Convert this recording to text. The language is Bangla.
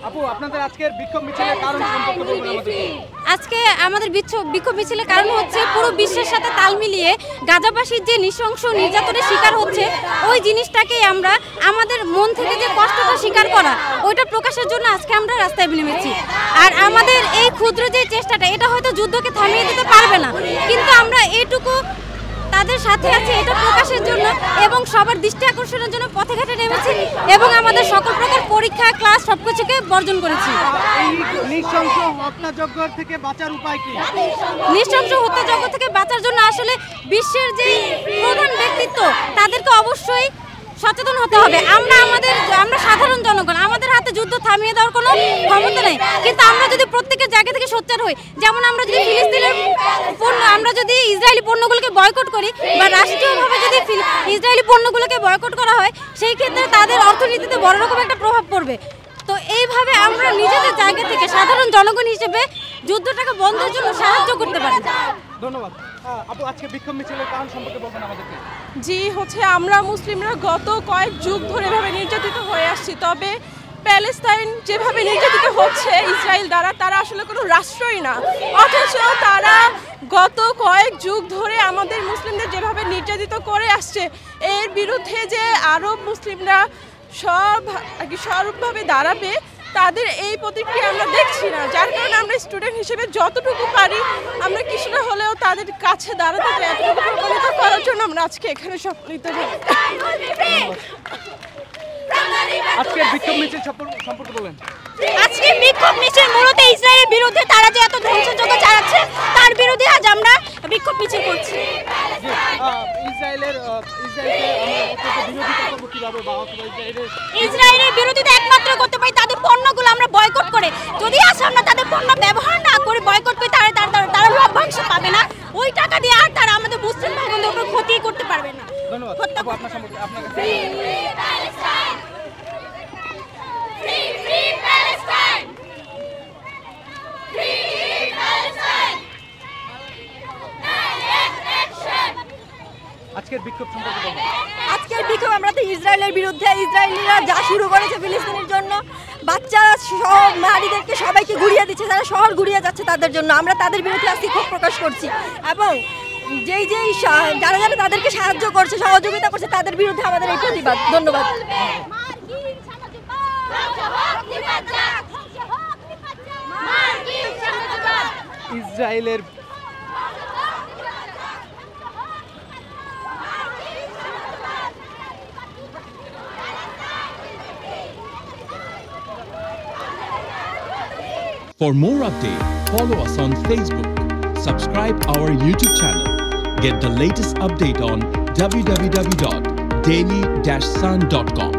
আপু, আপনাদের আজকের বিক্ষোভ মিছিলের কারণ সম্পর্কে বলবেন আমাদেরকে? আজকে আমাদের বিক্ষোভ মিছিলের কারণ হচ্ছে পুরো বিশ্বের সাথে তাল মিলিয়ে গাজাবাসীর যে নৃশংস নির্যাতনের শিকার হচ্ছে ওই জিনিসটাকেই আমরা আমাদের মন থেকে যে কষ্টটা স্বীকার করা ওইটা প্রকাশের জন্য আজকে আমরা রাস্তায় নেমেছি। আর আমাদের এই ক্ষুদ্র যে চেষ্টাটা এটা হয়তো যুদ্ধকে থামিয়ে দিতে পারবে না, কিন্তু আমরা এইটুকু তাদের সাথে আছে এটা প্রকাশের জন্য এবং সবার দৃষ্টি আকর্ষণের জন্য পথে ঘাটে নেমেছি এবং আমাদের সকল প্রকার পরীক্ষা ক্লাস সবকিছুকে বর্জন করেছি। এই নৃশংস হত্যাযজ্ঞ থেকে বাঁচার উপায় কি? নৃশংস হত্যাযজ্ঞ থেকে বাঁচার জন্য আসলে বিশ্বের যে প্রধান ব্যক্তিত্ব তাদেরকে অবশ্যই সচেতন হতে হবে। আমরা সাধারণ জনগণ, আমাদের হাতে যুদ্ধ থামিয়ে দেওয়ার কোনো ক্ষমতা নেই, কিন্তু আমরা যদি প্রত্যেকের জায়গা থেকে সোচ্চার হই, যেমন আমরা যদি ফিলিস্তিনের আমরা যদি ইসরায়েলি পণ্যগুলোকে বয়কট করি বা রাষ্ট্রীয়ভাবে যদি ইসরায়েলি পণ্যগুলোকে বয়কট করা হয় সেই ক্ষেত্রে তাদের অর্থনীতিতে বড় রকম একটা প্রভাব পড়বে। তো এইভাবে আমরা নিজেদের জায়গা থেকে সাধারণ জনগণ হিসেবে যুদ্ধটাকে বন্ধের জন্য সাহায্য করতে পারি। ধন্যবাদ আপু। আজকে বিক্ষোভ মিছিলের কারণ সম্পর্কে বলবেন আমাদেরকে? জি, আমরা মুসলিমরা গত কয়েক যুগ ধরে এভাবে নির্যাতিত হয়ে আসছি, তবে প্যালেস্তাইন যেভাবে নির্যাতিত হচ্ছে ইসরায়েল দ্বারা তারা আসলে কোনো রাষ্ট্রই না, অথচ তারা গত কয়েক যুগ ধরে আমাদের মুসলিমদের যেভাবে নির্যাতিত করে আসছে এর বিরুদ্ধে যে আরব মুসলিমরা স্বরূপভাবে দাঁড়াবে তাদের এই প্রতিক্রিয়া আমরা দেখছি না, যার কারণে আমরা স্টুডেন্ট হিসেবে যতটুকু পারি আমরা কিছুটা হলেও তাদের কাছে দাঁড়াতে চাই, এতটুকু প্রমাণিত করার জন্য আমরা আজকে এখানে সম্মিলিত হই। আজকের বিক্ষোভ মিছিল সম্পর্কে বলেন। আজকে বিক্ষোভ মিছিল মূলত ইসরায়েলের বিরুদ্ধে, তারা যে এত ধ্বংসযজ্ঞ চালাচ্ছে তার বিরুদ্ধে আজ আমরা বিক্ষোভ মিছিল করছি। ইসরায়েলের বিরোধিতা একমাত্র করতে পারি তাদের পণ্যগুলো আমরা বয়কট করে, যদি আসলে আমরা তাদের পণ্য ব্যবহার না করে বয়কট করি তারা লভ্যাংশ পাবে না, ওই টাকা দিয়ে আর তারা আমাদের মুসলিম ভাই বোনদের উপর ক্ষতি করতে পারবে না। ধন্যবাদ আপু, আপনার সম্পর্কে আপনার কাছে আজকের বিক্ষোভ সম্পর্কে বলবেন? আজকের বিক্ষোভ আমরা তো ইসরায়েলের বিরুদ্ধে, ইসরায়েলিরা যা শুরু করেছে ফিলিস্তিনের জন্য, বাচ্চা সব নারীদেরকে সবাইকে ঘুরিয়ে দিচ্ছে, তারা শহর ঘুরিয়ে যাচ্ছে তাদের জন্য, আমরা তাদের বিরুদ্ধে আজকে ক্ষোভ প্রকাশ করছি এবং যারা তাদেরকে সাহায্য করছে সহযোগিতা করছে তাদের বিরুদ্ধে আমাদের এই প্রতিবাদ। ধন্যবাদ। ইসরায়েলের For more updates, follow us on Facebook, subscribe our YouTube channel, get the latest update on www.daily-sun.com.